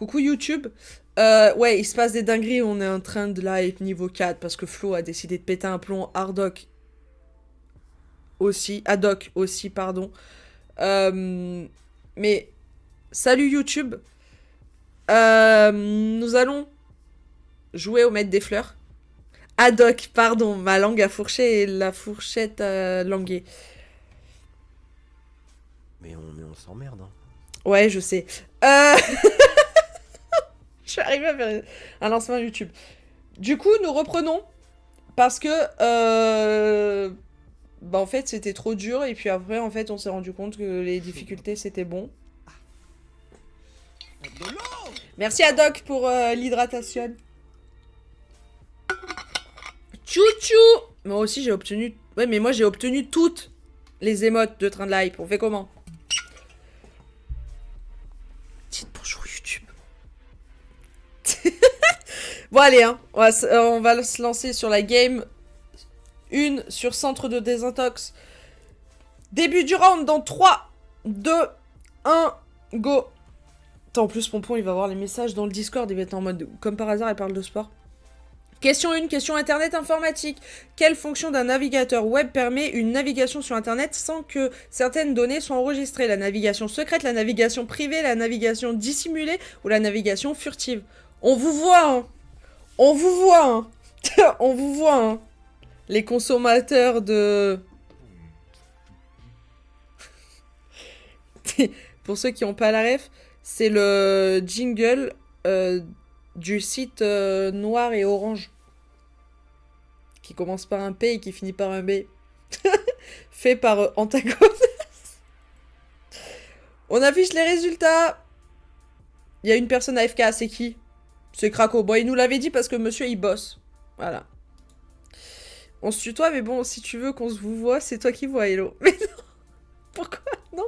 Coucou YouTube. Ouais, il se passe des dingueries, on est en train de live niveau 4 parce que Flo a décidé de péter un plomb Hardoc aussi, Haddock aussi, pardon. Euh, mais salut YouTube. Nous allons jouer au maître des fleurs. Haddock, pardon, ma langue a fourché et la fourchette a langué. Mais on s'emmerde, hein. Ouais, je sais. Euh... je suis arrivée à faire un lancement YouTube. Du coup, nous reprenons parce que bah en fait c'était trop dur et puis après en fait on s'est rendu compte que les difficultés c'était bon. De l'eau. Merci à Doc pour l'hydratation. Chouchou. Moi aussi j'ai obtenu... Ouais mais moi j'ai obtenu toutes les émotes de train de l'hype. On fait comment? Dites bonjour YouTube. Bon allez hein, on va se lancer sur la game 1 sur centre de désintox. Début du round dans 3, 2, 1, go. Attends, en plus, Pompon, il va voir les messages dans le Discord, il va être en mode, comme par hasard, il parle de sport. Question 1, question Internet informatique. Quelle fonction d'un navigateur web permet une navigation sur Internet sans que certaines données soient enregistrées? La navigation secrète, la navigation privée, la navigation dissimulée ou la navigation furtive? On vous voit, hein. On vous voit, hein. On vous voit, hein. Les consommateurs de... Pour ceux qui n'ont pas la ref, c'est le jingle du site noir et orange. Qui commence par un P et qui finit par un B. Fait par Antagon. On affiche les résultats. Il y a une personne AFK, c'est qui? C'est Craco. Bon, il nous l'avait dit parce que monsieur, il bosse. Voilà. On se tutoie, mais bon, si tu veux qu'on se vous voit, c'est toi qui vois, Hello. Mais non. Pourquoi? Non.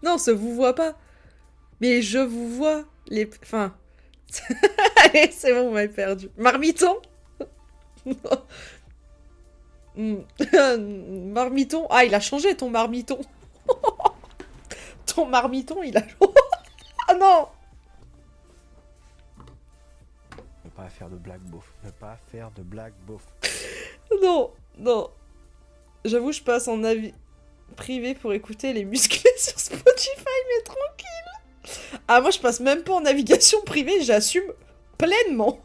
Non, on se vous voit pas. Mais je vous vois. Les... Enfin... Allez, c'est bon, on m'a perdu. Marmiton. Marmiton. Ah, il a changé ton marmiton. Ton marmiton, il a... Ah non. Ne pas faire de blague beauf. Ne pas faire de blague beauf. Non, non. J'avoue, je passe en avis privé pour écouter les musclés sur Spotify, mais tranquille. Ah, moi, je passe même pas en navigation privée, j'assume pleinement.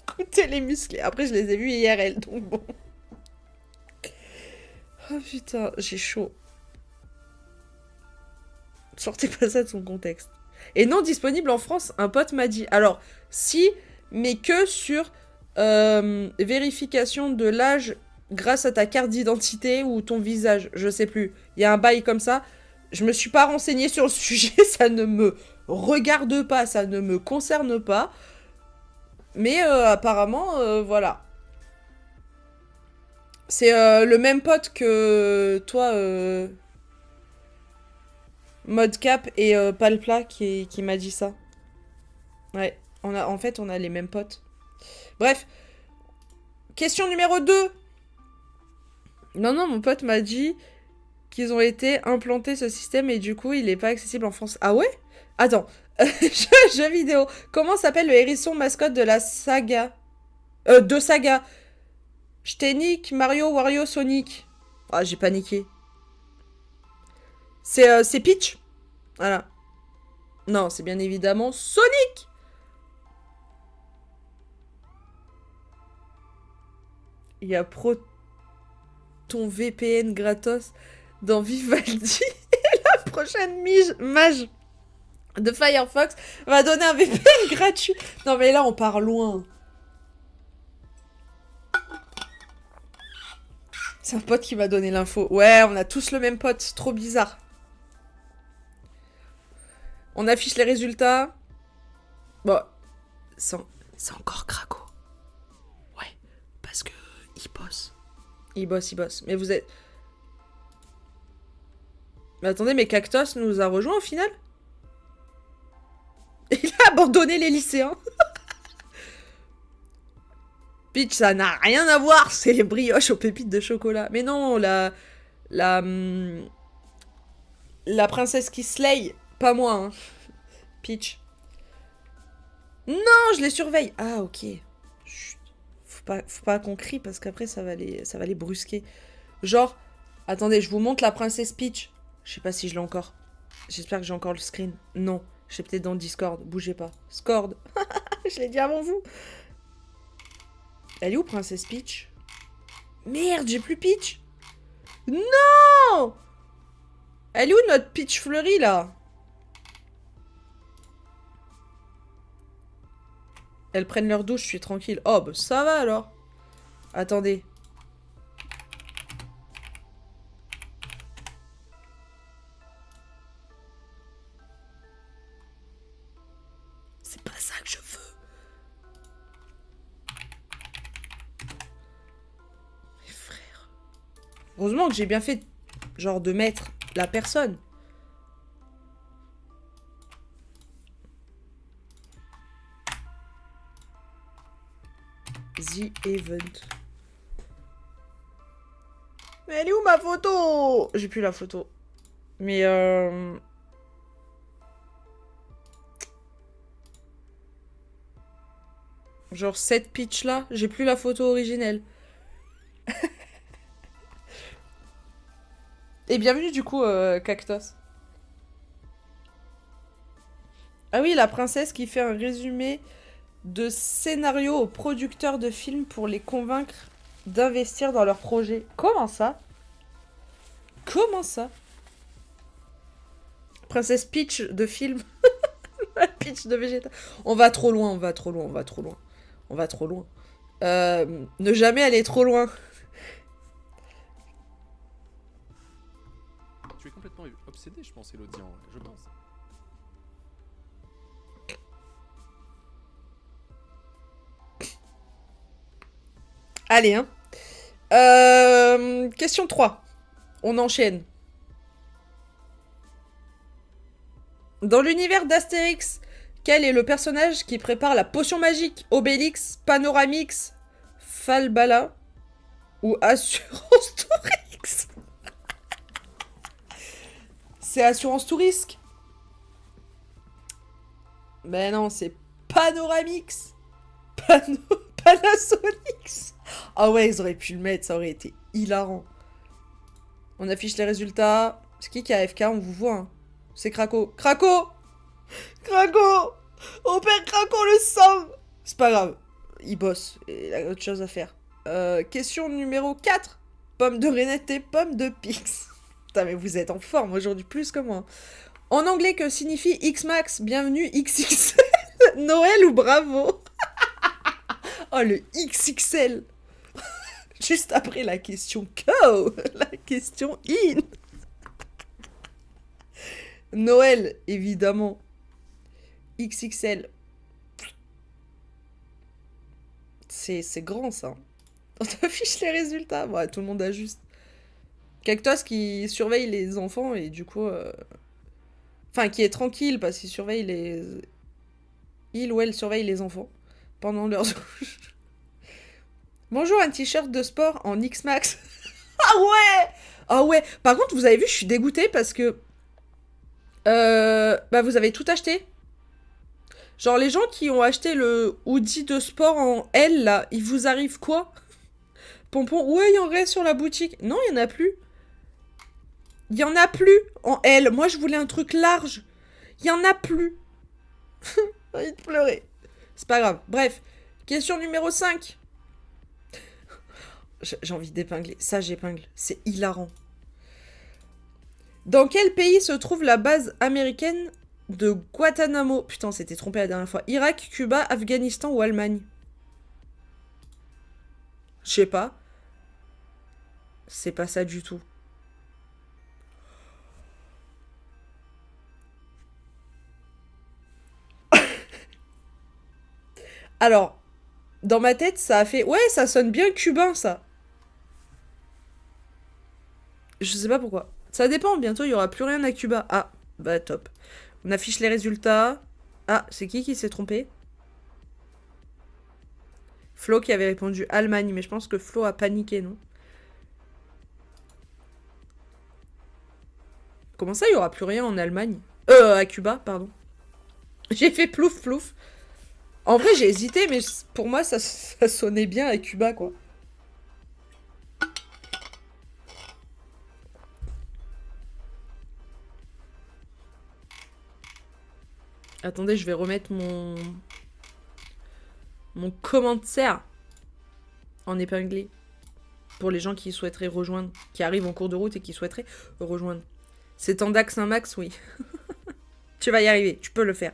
Écouter les musclés. Après, je les ai vus IRL, donc bon. Oh putain, j'ai chaud. Sortez pas ça de son contexte. Et non disponible en France, un pote m'a dit. Alors, si, mais que sur vérification de l'âge grâce à ta carte d'identité ou ton visage, je sais plus. Il y a un bail comme ça. Je me suis pas renseignée sur le sujet, ça ne me regarde pas, ça ne me concerne pas. Mais apparemment, voilà. C'est le même pote que toi, Modcap et Palpla qui m'a dit ça. Ouais, en fait, on a les mêmes potes. Bref, question numéro 2. Non, non, mon pote m'a dit qu'ils ont été implantés ce système et du coup, il n'est pas accessible en France. Ah ouais? Attends, jeu vidéo. Comment s'appelle le hérisson mascotte de la saga de saga. Je t'ai nique, Mario, Wario, Sonic. Ah, j'ai paniqué. C'est Peach. Voilà. Non, c'est bien évidemment Sonic. Il y a Pro ton VPN gratos dans Vivaldi. Et la prochaine mage de Firefox va donner un VPN gratuit. Non mais là on part loin. C'est un pote qui m'a donné l'info. Ouais, on a tous le même pote, c'est trop bizarre. On affiche les résultats. Bon, c'est encore Craco. Ouais, parce que il bosse. Il bosse, il bosse. Mais vous êtes... Mais attendez, mais Cactus nous a rejoint au final? Il a abandonné les lycéens. Peach, ça n'a rien à voir, c'est les brioches aux pépites de chocolat. Mais non, la princesse qui slay, pas moi, hein. Peach. je les surveille. Ah, ok. Chut. Faut pas qu'on crie parce qu'après, ça va les brusquer. Genre, attendez, je vous montre la princesse Peach. Je sais pas si je l'ai encore. J'espère que j'ai encore le screen. Non, je suis peut-être dans le Discord. Bougez pas. Discord. Je l'ai dit avant vous. Elle est où, princesse Peach? Merde, j'ai plus Peach. Non! Elle est où notre Peach fleurie, là? Elles prennent leur douche, je suis tranquille. Oh, bah ça va alors. Attendez. C'est pas ça que je veux. Mes frères. Heureusement que j'ai bien fait, genre, de mettre la personne. The Event. Mais elle est où ma photo? J'ai plus la photo. Mais genre cette pitch là, j'ai plus la photo originelle. Et bienvenue du coup, Cactus. Ah oui, la princesse qui fait un résumé de scénario aux producteurs de films pour les convaincre d'investir dans leur projet. Comment ça? Comment ça? Princesse Peach de film. Peach de Vegeta. On va trop loin, on va trop loin, on va trop loin. On va trop loin. Ne jamais aller trop loin. Tu es complètement obsédé, je pense, Elodie, je pense. Allez, hein. Question 3. On enchaîne. Dans l'univers d'Astérix, quel est le personnage qui prépare la potion magique? Obélix, Panoramix, Falbala ou Assurance Tourix? C'est Assurance Tourisque. Mais non, c'est Panoramix. Panasonic. Ah ouais, ils auraient pu le mettre, ça aurait été hilarant. On affiche les résultats. C'est qui a AFK? On vous voit, hein. C'est Craco. Craco! Craco! On perd Craco le sang! C'est pas grave. Il bosse. Il a autre chose à faire. Question numéro 4. Pomme de Renette et pomme de Pix. Putain, mais vous êtes en forme aujourd'hui, plus que moi. En anglais, que signifie X-Max? Bienvenue XXL. Noël ou bravo? Oh, le XXL. Juste après la question co. La question in. Noël, évidemment. XXL. C'est grand, ça. On t'affiche les résultats. Ouais, tout le monde ajuste. Cactus qui surveille les enfants et du coup... Enfin, qui est tranquille parce qu'il surveille les... Il ou elle surveille les enfants pendant leur douche. Bonjour, un t-shirt de sport en X-Max. Ah ouais! Ah ouais! Par contre, vous avez vu, je suis dégoûtée parce que... bah, vous avez tout acheté. Genre, les gens qui ont acheté le hoodie de sport en L, là, il vous arrive quoi? Pompon, ouais, il y en reste sur la boutique. Non, il y en a plus. Il y en a plus en L. Moi, je voulais un truc large. Il y en a plus. J'ai envie de pleurer. C'est pas grave. Bref. Question numéro 5. J'ai envie d'épingler. Ça, j'épingle. C'est hilarant. Dans quel pays se trouve la base américaine de Guantanamo? Putain, c'était trompé la dernière fois. Irak, Cuba, Afghanistan ou Allemagne? Je sais pas. C'est pas ça du tout. Alors, dans ma tête, ça a fait... Ouais, ça sonne bien cubain, ça. Je sais pas pourquoi. Ça dépend, bientôt, il y aura plus rien à Cuba. Ah, bah top. On affiche les résultats. Ah, c'est qui s'est trompé? Flo qui avait répondu Allemagne, mais je pense que Flo a paniqué, non? Comment ça, il y aura plus rien en Allemagne? À Cuba, pardon. J'ai fait plouf plouf. En vrai, j'ai hésité, mais pour moi, ça sonnait bien à Cuba, quoi. Attendez, je vais remettre mon commentaire en épinglé pour les gens qui souhaiteraient rejoindre, qui arrivent en cours de route et qui souhaiteraient rejoindre. C'est en Dax un max, oui. Tu vas y arriver, tu peux le faire.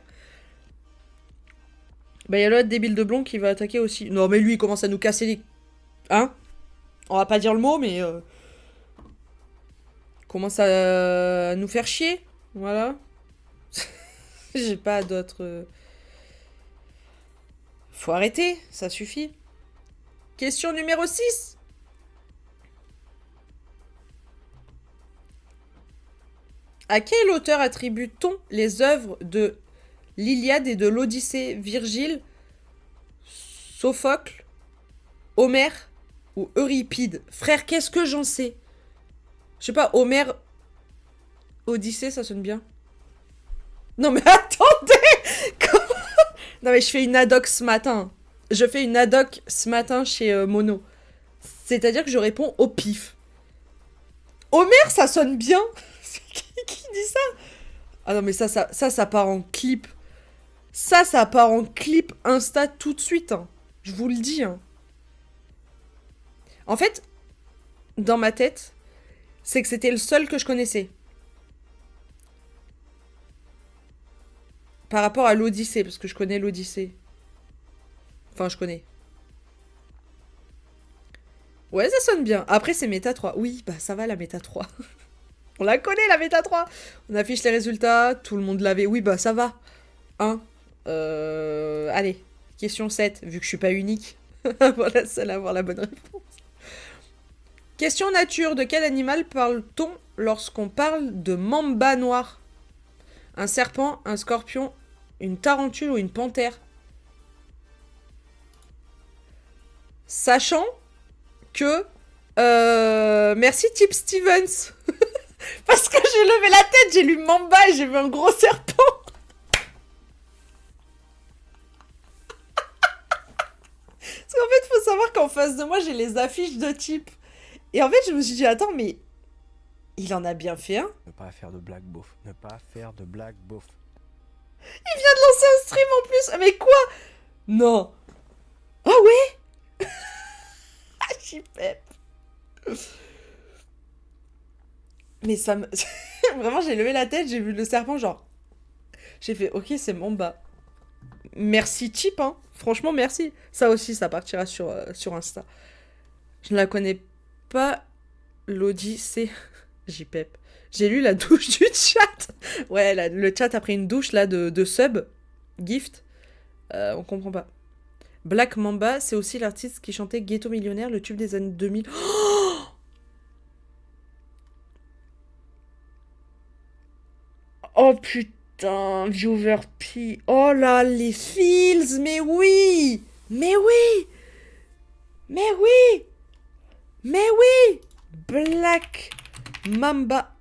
Bah, il y a l'autre débile de blond qui va attaquer aussi. Non, mais lui, il commence à nous casser les... Hein? On va pas dire le mot, mais... commence à nous faire chier. Voilà. J'ai pas d'autres... Faut arrêter, ça suffit. Question numéro 6. À quel auteur attribue-t-on les œuvres de l'Iliade et de l'Odyssée? Virgile, Sophocle, Homère ou Euripide? Frère, qu'est-ce que j'en sais? Je sais pas, Homère, Odyssée, ça sonne bien. Non mais attendez. Non mais je fais une ad hoc ce matin. Je fais une ad hoc ce matin chez Mono. C'est-à-dire que je réponds au pif. Homère, ça sonne bien. C'est qui dit ça? Ah non mais ça part en clip. Ça part en clip Insta tout de suite. Hein. Je vous le dis. Hein. En fait, dans ma tête, c'est que c'était le seul que je connaissais. Par rapport à l'Odyssée, parce que je connais l'Odyssée. Enfin, je connais. Ouais, ça sonne bien. Après, c'est méta 3. Oui, bah ça va la méta 3. On la connaît, la méta 3. On affiche les résultats, tout le monde l'avait. Oui, bah ça va. Hein. Allez, question 7, vu que je suis pas unique. Voilà, seule à avoir la bonne réponse. Question nature, de quel animal parle-t-on lorsqu'on parle de mamba noir? Un serpent, un scorpion, une tarentule ou une panthère? Sachant que... merci Tip Stevens. Parce que j'ai levé la tête, j'ai lu mamba et j'ai vu un gros serpent. Parce qu'en fait, il faut savoir qu'en face de moi, j'ai les affiches de Tip. Et en fait, je me suis dit, attends, mais... Il en a bien fait un. Ne pas faire de blague beauf. Ne pas faire de blague beauf. Il vient de lancer un stream en plus. Mais quoi? Non. Ah ouais. Ah, chipette. Mais ça me... Vraiment, j'ai levé la tête, j'ai vu le serpent, genre... J'ai fait, ok, c'est Mamba. Merci Tip, hein. Franchement, merci. Ça aussi, ça partira sur Insta. Je ne la connais pas, l'Odyssée. JPEP. J'ai lu la douche du chat. Ouais, le chat a pris une douche, là, de sub. Gift. On comprend pas. Black Mamba, c'est aussi l'artiste qui chantait Ghetto Millionnaire, le tube des années 2000. Oh putain, Viewer P. Oh là, les feels, mais oui. Mais oui. Mais oui. Mais oui. Black Mamba.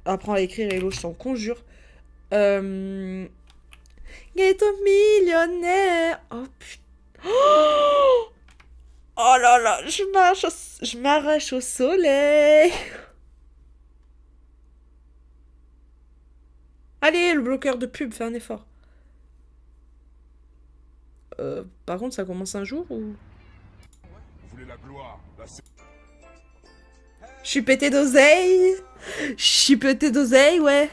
Apprends à écrire, Hello, je t'en conjure. Ghetto Millionnaire. Oh putain. Oh là là, je m'arrache au soleil. Allez, le bloqueur de pub, fais un effort. Par contre, ça commence un jour ou... Vous voulez la gloire, Je suis pété d'oseille. Je suis pété d'oseille, ouais.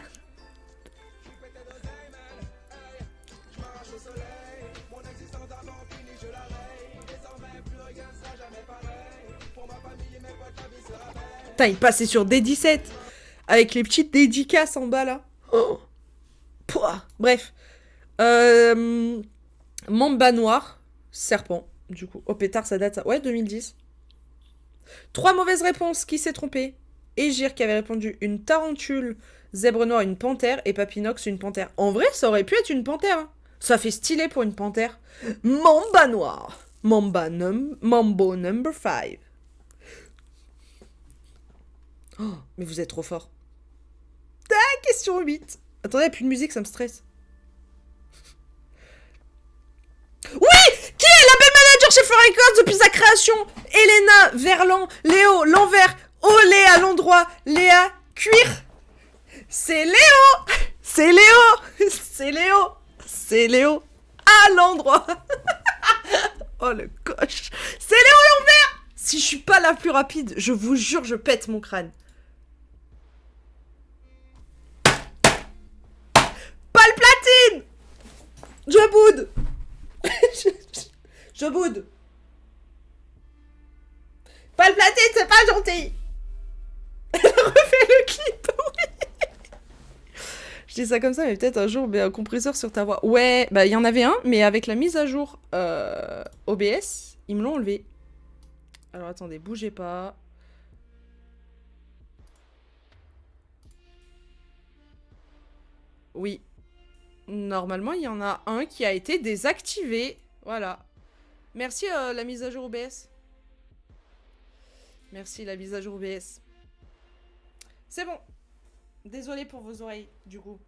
Putain, il passait sur D17. Avec les petites dédicaces en bas, là. Oh. Pouah. Bref. Mamba noir. Serpent, du coup. Oh pétard, ça date... Ouais, 2010. 3 mauvaises réponses. Qui s'est trompé? Égir qui avait répondu une tarentule, zèbre noir une panthère et Papinox une panthère. En vrai, ça aurait pu être une panthère. Hein. Ça fait stylé pour une panthère. Mamba noir. Mambo number 5. Oh, mais vous êtes trop fort. Ah, question 8. Attendez, plus de musique, ça me stresse. Records depuis sa création. Elena Verlan, Léo l'envers, Olé à l'endroit, Léa cuir. C'est Léo. C'est Léo. C'est Léo. C'est Léo à l'endroit. Oh le coche. C'est Léo l'envers. Si je suis pas la plus rapide, je vous jure, je pète mon crâne. Pas le platine. Je boude. Je boude. Pas le platine, c'est pas gentil. Elle refait le clip, oui. Je dis ça comme ça, mais peut-être un jour, un compresseur sur ta voix. Ouais, bah il y en avait un, mais avec la mise à jour OBS, ils me l'ont enlevé. Alors attendez, bougez pas. Oui. Normalement, il y en a un qui a été désactivé. Voilà. Merci la mise à jour OBS. Merci la mise à jour OBS. C'est bon. Désolé pour vos oreilles, du coup.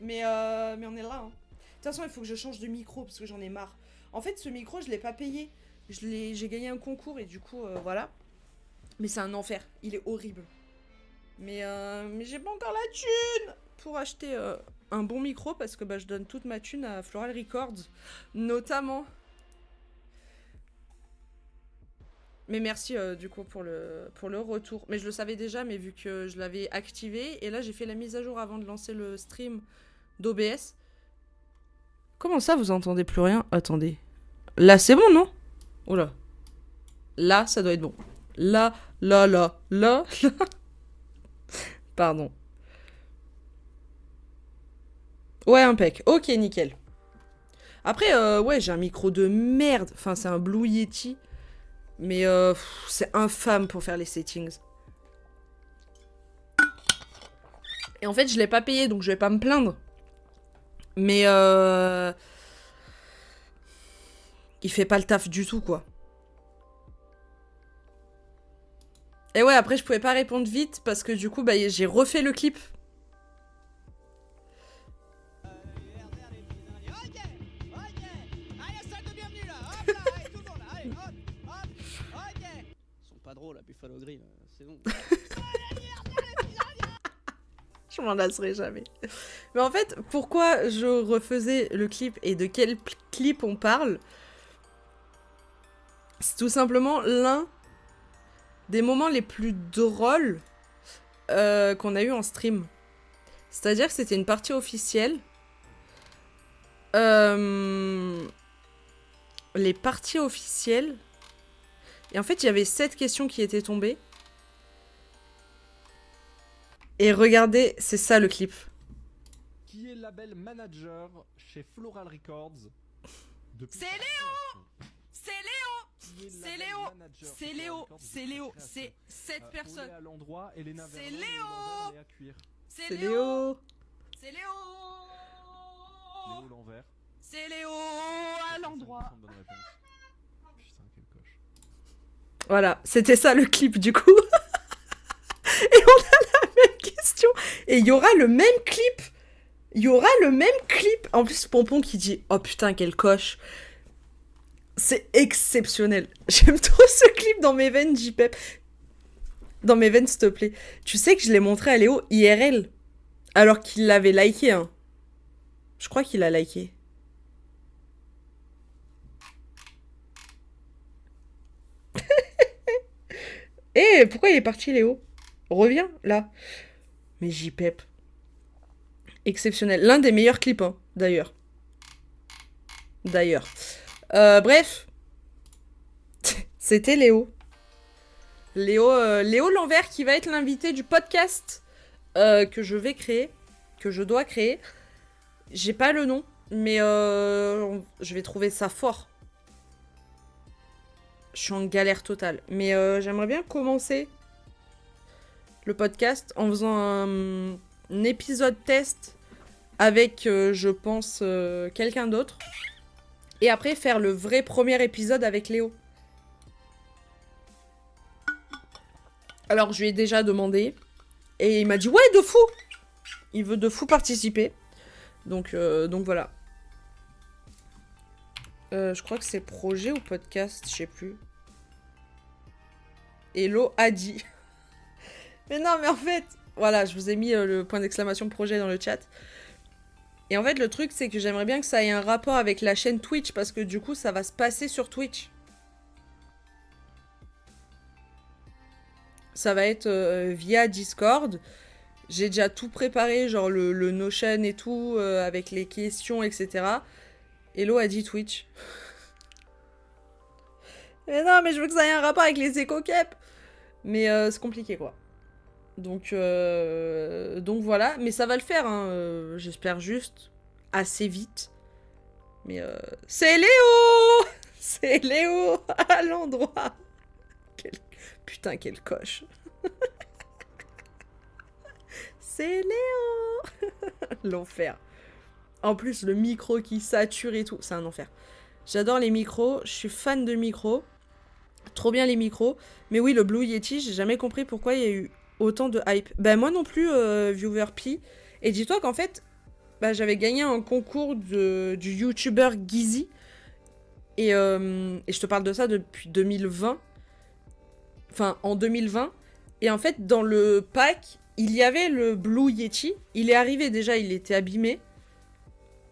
Mais on est là. Hein. De toute façon, il faut que je change de micro parce que j'en ai marre. En fait, ce micro, je l'ai pas payé. J'ai gagné un concours et du coup, voilà. Mais c'est un enfer. Il est horrible. Mais j'ai pas encore la thune pour acheter un bon micro parce que bah, je donne toute ma thune à Floral Records, notamment. Mais merci du coup pour le retour. Mais je le savais déjà, mais vu que je l'avais activé, et là j'ai fait la mise à jour avant de lancer le stream d'OBS. Comment ça vous entendez plus rien? Attendez. Là c'est bon, non? Oula. Là ça doit être bon. Là. Pardon. Ouais, impec. Ok, nickel. Après, ouais, j'ai un micro de merde. Enfin, c'est un Blue Yeti. Mais c'est infâme pour faire les settings. Et en fait, je l'ai pas payé, donc je vais pas me plaindre. Mais il fait pas le taf du tout, quoi. Et ouais, après, je pouvais pas répondre vite parce que du coup, bah, j'ai refait le clip. Drôle à Buffalo Grill, c'est bon. Je m'en lasserai jamais. Mais en fait, pourquoi je refaisais le clip et de quel clip on parle? C'est tout simplement l'un des moments les plus drôles qu'on a eu en stream. C'est-à-dire que c'était une partie officielle. Les parties officielles... Et en fait, il y avait 7 questions qui étaient tombées. Et regardez, c'est ça le clip. Qui est label manager chez Floral Records depuis... C'est Léo! C'est Léo! C'est Léo! C'est Léo! C'est Léo! C'est 7 personnes. À l'endroit, Elena C'est Vernon, Léo! Léa Cuir. C'est Léo! C'est Léo! Léo l'envers. C'est Léo à l'endroit. Bonne réponse. Putain, quelle coche. Voilà, c'était ça le clip du coup. Et on a la même question. Et il y aura le même clip. Il y aura le même clip. En plus, Pompon qui dit « Oh putain, quelle coche !» C'est exceptionnel. J'aime trop ce clip dans mes veines, JPEP. Dans mes veines, s'il te plaît. Tu sais que je l'ai montré à Léo IRL. Alors qu'il l'avait liké, hein. Je crois qu'il a liké. Eh, pourquoi il est parti, Léo? Reviens, là. Mais JPEP. Exceptionnel. L'un des meilleurs clips, hein, d'ailleurs. Bref. C'était Léo. Léo l'envers qui va être l'invité du podcast que je vais créer. Que je dois créer. J'ai pas le nom, mais je vais trouver ça fort. Je suis en galère totale. Mais j'aimerais bien commencer le podcast en faisant un épisode test avec, je pense, quelqu'un d'autre. Et après, faire le vrai premier épisode avec Léo. Alors, je lui ai déjà demandé. Et il m'a dit, ouais, de fou! Il veut de fou participer. Donc voilà. Je crois que c'est projet ou podcast, je sais plus. Hello a dit. Mais non, mais en fait, voilà, je vous ai mis le point d'exclamation projet dans le chat. Et en fait, le truc, c'est que j'aimerais bien que ça ait un rapport avec la chaîne Twitch, parce que du coup, ça va se passer sur Twitch. Ça va être via Discord. J'ai déjà tout préparé, genre le Notion et tout, avec les questions, etc. Hello a dit Twitch. Mais non, mais je veux que ça ait un rapport avec les éco-cap. Mais c'est compliqué, quoi. Donc voilà. Mais ça va le faire, hein. J'espère juste assez vite. Mais c'est Léo. C'est Léo à l'endroit. Putain, quelle coche. C'est Léo. L'enfer. En plus, le micro qui sature et tout, c'est un enfer. J'adore les micros, je suis fan de micros. Trop bien les micros. Mais oui, le Blue Yeti, j'ai jamais compris pourquoi il y a eu autant de hype. Ben moi non plus, Viewer P. Et dis-toi qu'en fait, bah, j'avais gagné un concours du YouTuber Gizzy. Et je te parle de ça depuis 2020. Enfin, en 2020. Et en fait, dans le pack, il y avait le Blue Yeti. Il est arrivé déjà, il était abîmé.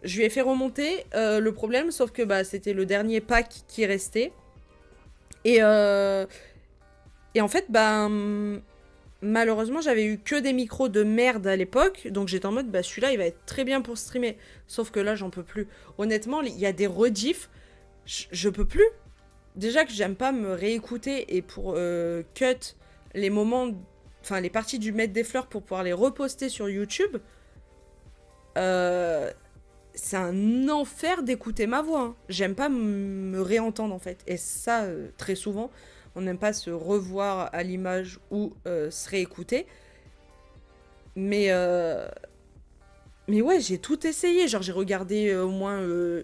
Je lui ai fait remonter le problème, sauf que bah, c'était le dernier pack qui restait. Et en fait, bah, malheureusement, j'avais eu que des micros de merde à l'époque. Donc j'étais en mode, bah celui-là, il va être très bien pour streamer. Sauf que là, j'en peux plus. Honnêtement, il y a des rediffs. Je peux plus. Déjà que j'aime pas me réécouter et pour cut les moments, enfin les parties du Maître des Fleurs pour pouvoir les reposter sur YouTube. C'est un enfer d'écouter ma voix. Hein. J'aime pas me réentendre en fait. Et ça, très souvent, on n'aime pas se revoir à l'image ou se réécouter. Mais ouais, j'ai tout essayé. Genre, j'ai regardé au moins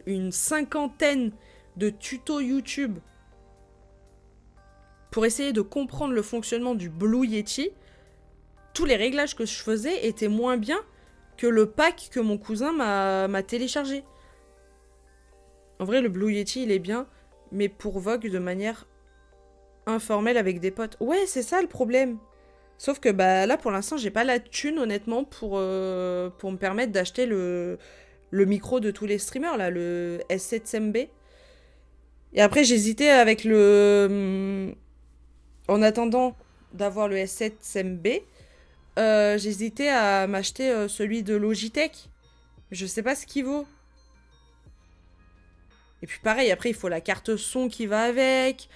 une 50aine de tutos YouTube pour essayer de comprendre le fonctionnement du Blue Yeti. Tous les réglages que je faisais étaient moins bien que le pack que mon cousin m'a téléchargé. En vrai, le Blue Yeti, il est bien, mais pour Vogue de manière informelle avec des potes. Ouais, c'est ça le problème. Sauf que bah là, pour l'instant, j'ai pas la thune, honnêtement, pour me permettre d'acheter le micro de tous les streamers, là, le S7MB. Et après, j'hésitais avec le... En attendant d'avoir le S7MB, j'hésitais à m'acheter celui de Logitech. Je sais pas ce qu'il vaut. Et puis pareil, après, il faut la carte son qui va avec.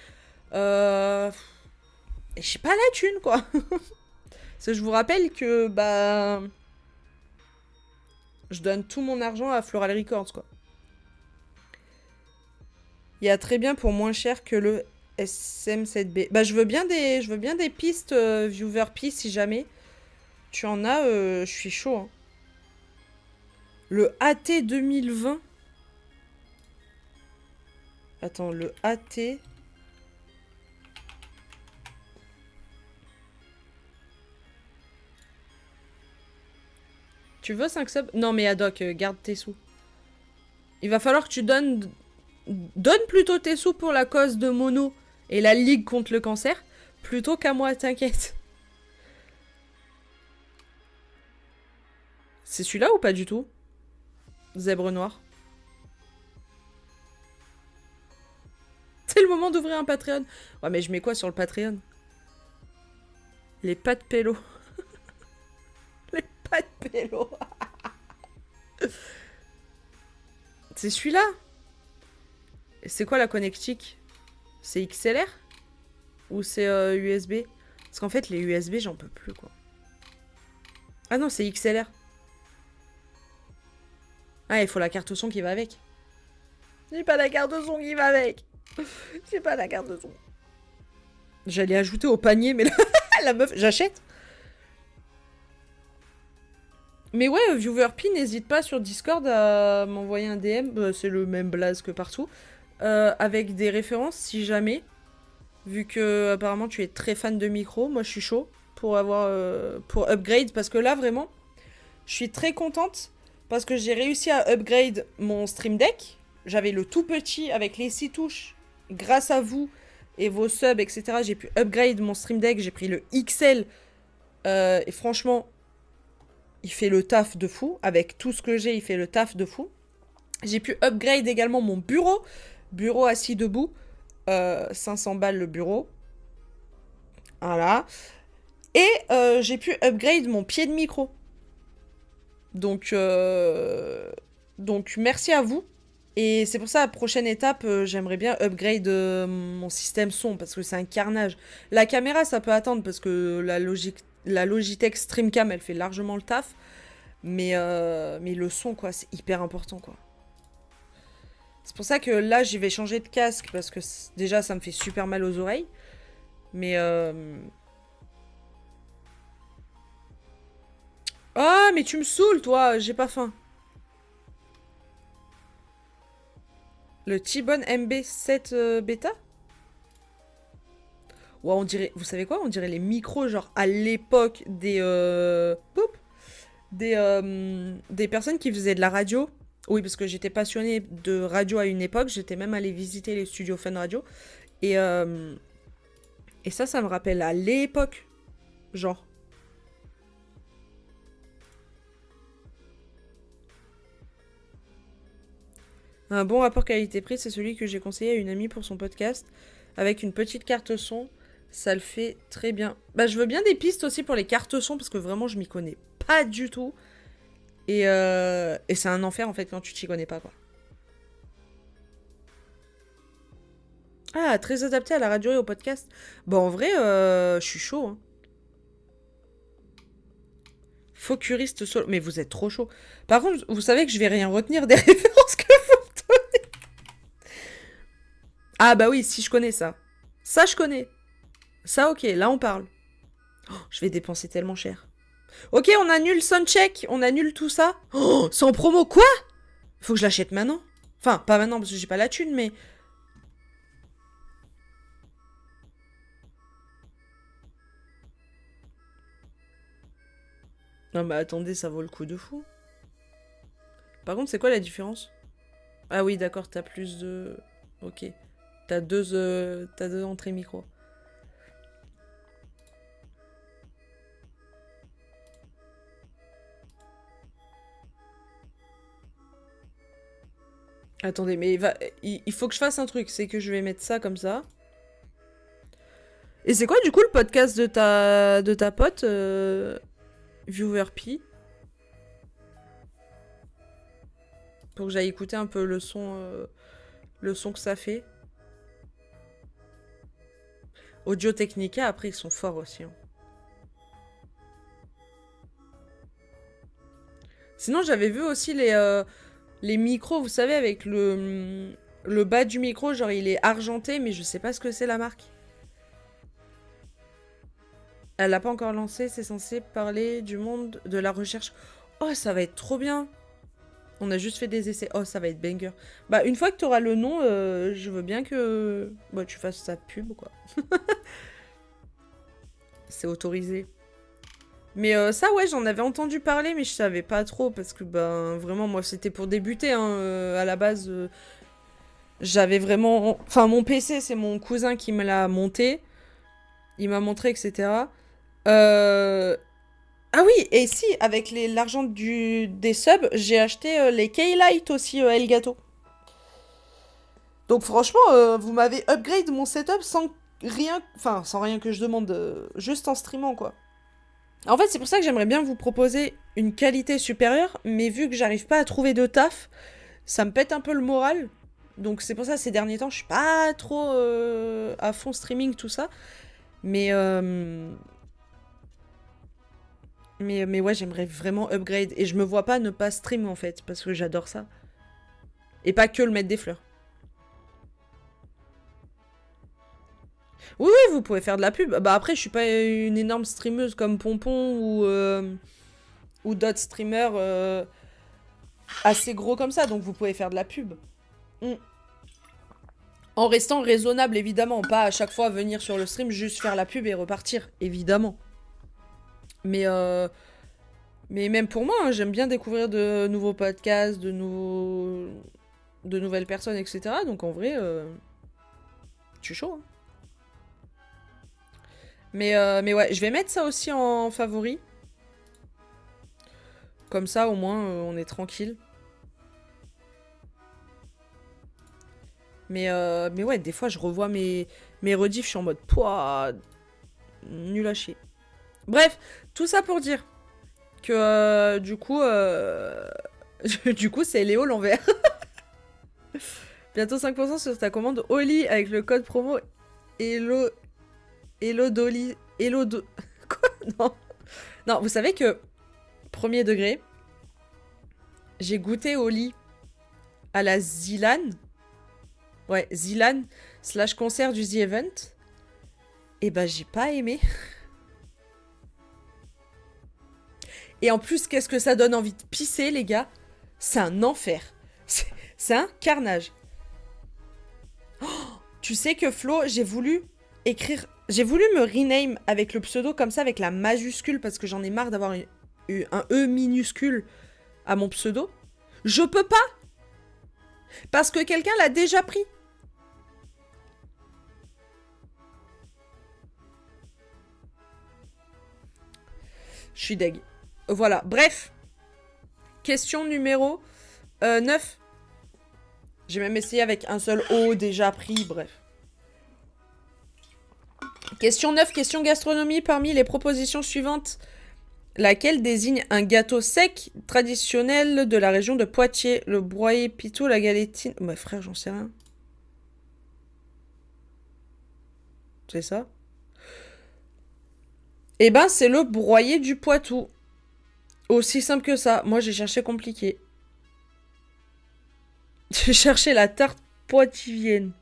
Et j'ai pas la thune, quoi. Parce que je vous rappelle que, bah... je donne tout mon argent à Floral Records, quoi. Il y a très bien pour moins cher que le SM7B. Bah, je veux bien des pistes Viewer P si jamais. Tu en as, je suis chaud. Hein. Le AT 2020. Attends, le AT... Tu veux 5 subs? Non mais Haddock, garde tes sous. Il va falloir que tu donnes... Donne plutôt tes sous pour la cause de Mono et la Ligue contre le cancer, plutôt qu'à moi, t'inquiète. C'est celui-là ou pas du tout? Zèbre noir. C'est le moment d'ouvrir un Patreon. Ouais, mais je mets quoi sur le Patreon? Les pattes pélo. Les pattes pélo. C'est celui-là? C'est quoi la connectique? C'est XLR? Ou c'est USB? Parce qu'en fait, les USB, j'en peux plus, quoi. Ah non, c'est XLR. Ah, il faut la carte son qui va avec. J'ai pas la carte son qui va avec. J'ai pas la carte son. J'allais ajouter au panier, mais la meuf... J'achète. Mais ouais, Viewer P, n'hésite pas sur Discord à m'envoyer un DM. C'est le même blaze que partout. Avec des références si jamais, vu que apparemment tu es très fan de micro, moi je suis chaud pour pour upgrade, parce que là vraiment je suis très contente parce que j'ai réussi à upgrade mon Stream Deck j'avais le tout petit avec les 6 touches. Grâce à vous et vos subs, etc., j'ai pu upgrade mon Stream Deck. J'ai pris le XL. Et franchement, il fait le taf de fou. Avec tout ce que j'ai, il fait le taf de fou. J'ai pu upgrade également mon bureau. Bureau assis debout. 500 balles le bureau. Voilà. Et j'ai pu upgrade mon pied de micro. Donc merci à vous. Et c'est pour ça, la prochaine étape, j'aimerais bien upgrade mon système son, parce que c'est un carnage. La caméra, ça peut attendre, parce que la Logitech Streamcam, elle fait largement le taf. Mais le son, quoi, c'est hyper important, quoi. C'est pour ça que là, j'y vais changer de casque, parce que déjà, ça me fait super mal aux oreilles. Mais ah, mais tu me saoules, toi, j'ai pas faim. Le T-Bone MB7 bêta? Ouais, on dirait... Vous savez quoi? On dirait les micros, genre, à l'époque des... des personnes qui faisaient de la radio. Oui, parce que j'étais passionnée de radio à une époque. J'étais même allée visiter les studios Fun Radio. Et ça me rappelle à l'époque. Genre. Un bon rapport qualité-prix, c'est celui que j'ai conseillé à une amie pour son podcast. Avec une petite carte son, ça le fait très bien. Bah, je veux bien des pistes aussi pour les cartes son, parce que vraiment, je m'y connais pas du tout. Et c'est un enfer, en fait, quand tu t'y connais pas, quoi. Ah, très adapté à la radio et au podcast. Bon, en vrai, je suis chaud, hein. Focuriste solo. Mais vous êtes trop chaud. Par contre, vous savez que je vais rien retenir des références que vous me donnez. Ah bah oui, si je connais ça. Ça, je connais. Ça, ok, là on parle. Oh, je vais dépenser tellement cher. Ok, on annule Soundcheck, on annule tout ça. Oh, sans promo, quoi? Faut que je l'achète maintenant. Enfin, pas maintenant parce que j'ai pas la thune, mais... Non mais attendez, ça vaut le coup de fou. Par contre, c'est quoi la différence? Ah oui, d'accord, t'as plus de... Ok. T'as deux entrées micro. Attendez, mais il faut que je fasse un truc. C'est que je vais mettre ça comme ça. Et c'est quoi du coup le podcast de ta pote Viewer P? Pour que j'aille écouter un peu le son que ça fait. Audio Technica, après ils sont forts aussi. Hein. Sinon j'avais vu aussi les micros, vous savez, avec le bas du micro, genre il est argenté, mais je sais pas ce que c'est la marque. Elle l'a pas encore lancé, c'est censé parler du monde de la recherche. Oh, ça va être trop bien. On a juste fait des essais. Oh, ça va être banger. Bah, une fois que t'auras le nom, je veux bien que bah, tu fasses sa pub, quoi. C'est autorisé. Mais ça, ouais, j'en avais entendu parler, mais je savais pas trop, parce que, ben, vraiment, moi, c'était pour débuter, hein. À la base, j'avais vraiment... Enfin, mon PC, c'est mon cousin qui me l'a monté. Il m'a montré, etc. Ah oui, et si, avec l'argent des subs, j'ai acheté les Keylight aussi, Elgato. Donc franchement, vous m'avez upgrade mon setup sans rien que je demande, juste en streamant, quoi. En fait, c'est pour ça que j'aimerais bien vous proposer une qualité supérieure, mais vu que j'arrive pas à trouver de taf, ça me pète un peu le moral. Donc c'est pour ça, ces derniers temps, je suis pas trop à fond streaming, tout ça. Mais ouais, j'aimerais vraiment upgrade. Et je me vois pas ne pas stream, en fait, parce que j'adore ça. Et pas que le mettre des fleurs. Oui, oui, vous pouvez faire de la pub. Bah après, je suis pas une énorme streameuse comme Pompon ou d'autres streamers assez gros comme ça. Donc vous pouvez faire de la pub. En restant raisonnable, évidemment. Pas à chaque fois venir sur le stream, juste faire la pub et repartir, évidemment. Mais même pour moi, hein, j'aime bien découvrir de nouveaux podcasts, de de nouvelles personnes, etc. Donc en vrai, je suis chaud. Hein. Mais ouais, je vais mettre ça aussi en favori. Comme ça, au moins, on est tranquille. Mais ouais, des fois, je revois mes rediffs, je suis en mode, pouah, nul à chier. Bref, tout ça pour dire que, du coup, c'est Léo l'envers. Bientôt 5% sur ta commande Oli avec le code promo Hello Dolly. Quoi? Non. Non, vous savez que, premier degré, j'ai goûté Oli à la Zilan. Ouais, Zilan / concert du The Event. Et bah, j'ai pas aimé. Et en plus, qu'est-ce que ça donne envie de pisser, les gars? C'est un enfer. C'est un carnage. Oh, tu sais que Flo, j'ai voulu me rename avec le pseudo comme ça, avec la majuscule, parce que j'en ai marre d'avoir un E minuscule à mon pseudo. Je peux pas. Parce que quelqu'un l'a déjà pris. Je suis deg. Voilà, bref. Question numéro 9. J'ai même essayé avec un seul O déjà pris, bref. Question 9, question gastronomie. Parmi les propositions suivantes, laquelle désigne un gâteau sec traditionnel de la région de Poitiers? Le broyé pitou, la galétine... Bah frère, j'en sais rien. C'est ça? Eh ben, c'est le broyé du Poitou. Aussi simple que ça. Moi, j'ai cherché compliqué. J'ai cherché la tarte poitivienne.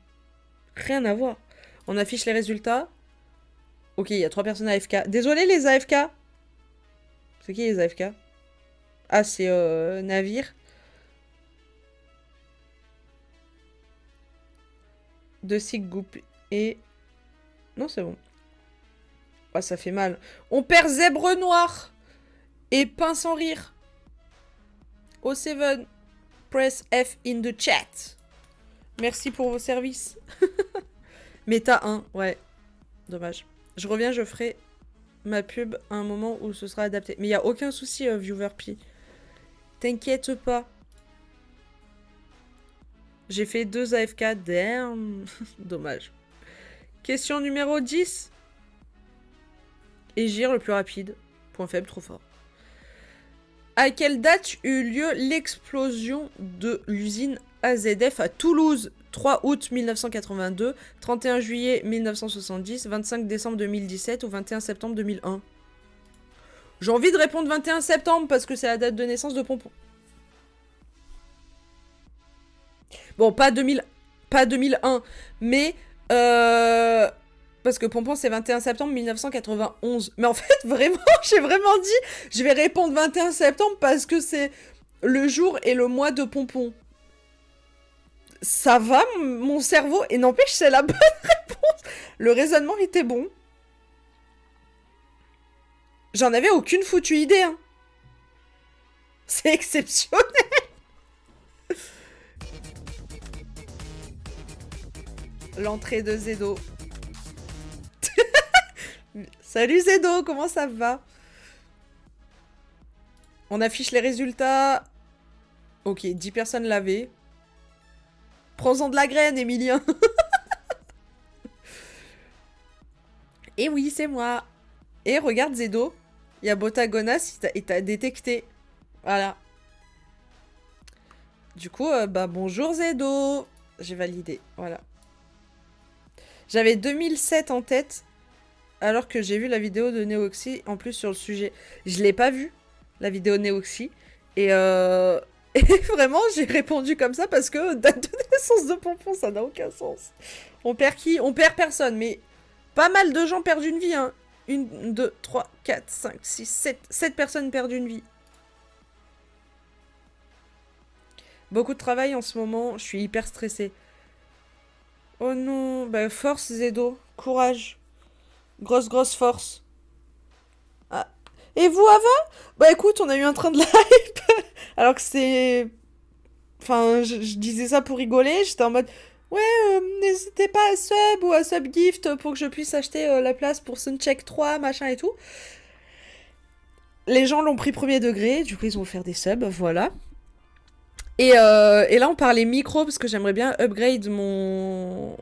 Rien à voir. On affiche les résultats. Ok, il y a 3 personnes AFK. Désolé les AFK. C'est qui les AFK? Ah, c'est Navire. De Sigoup et... Non, c'est bon. Ah, ça fait mal. On perd Zèbre Noir et Pain sans rire. O7, press F in the chat. Merci pour vos services. Méta 1, ouais. Dommage. Je reviens, je ferai ma pub à un moment où ce sera adapté. Mais il n'y a aucun souci, ViewerP. T'inquiète pas. J'ai fait 2 AFK. Damn. Dommage. Question numéro 10. Égir le plus rapide. Point faible, trop fort. À quelle date eut lieu l'explosion de l'usine AZF à Toulouse? 3 août 1982, 31 juillet 1970, 25 décembre 2017 ou 21 septembre 2001? J'ai envie de répondre 21 septembre parce que c'est la date de naissance de Pompon. Bon, pas 2001, mais... parce que Pompon, c'est 21 septembre 1991. Mais en fait, vraiment, j'ai vraiment dit, je vais répondre 21 septembre parce que c'est le jour et le mois de Pompon. Ça va, mon cerveau, et n'empêche, c'est la bonne réponse. Le raisonnement était bon. J'en avais aucune foutue idée, hein. C'est exceptionnel. L'entrée de Zedo. Salut Zedo, comment ça va? On affiche les résultats. Ok, 10 personnes l'avaient. Prends-en de la graine, Emilien. Et oui, c'est moi. Et regarde Zedo. Il y a Botagonas et t'as détecté. Voilà. Du coup, bah bonjour Zedo. J'ai validé, voilà. J'avais 2007 en tête, alors que j'ai vu la vidéo de Neoxy en plus sur le sujet. Je l'ai pas vue, la vidéo Neoxy. Et vraiment, j'ai répondu comme ça parce que date de naissance de Pompon, ça n'a aucun sens. On perd qui? On perd personne, mais pas mal de gens perdent une vie, hein. 1, 2, 3, 4, 5, 6, 7. 7 personnes perdent une vie. Beaucoup de travail en ce moment, je suis hyper stressée. Oh non, bah force Zedo, courage. Grosse force. Ah. Et vous avant? Bah écoute, on a eu un train de la hype. Alors que c'est... Enfin, je disais ça pour rigoler. J'étais en mode, ouais, n'hésitez pas à sub ou à sub gift pour que je puisse acheter la place pour Soundcheck 3, machin et tout. Les gens l'ont pris premier degré, du coup ils ont offert des subs, voilà. Et là on parlait micro parce que j'aimerais bien upgrade mon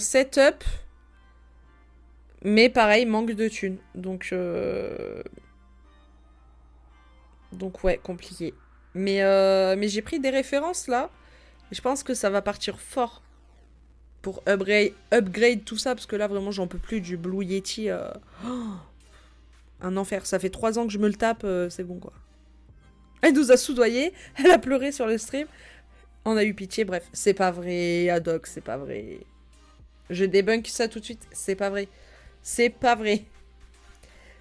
setup. Mais pareil, manque de thunes. Donc ouais, compliqué. Mais j'ai pris des références là. Et je pense que ça va partir fort. Pour upgrade tout ça. Parce que là vraiment j'en peux plus du Blue Yeti. Un enfer. Ça fait 3 ans que je me le tape. C'est bon quoi. Elle nous a soudoyés. Elle a pleuré sur le stream. On a eu pitié. Bref, c'est pas vrai. Adoc, c'est pas vrai. Je débunk ça tout de suite. C'est pas vrai. C'est pas vrai.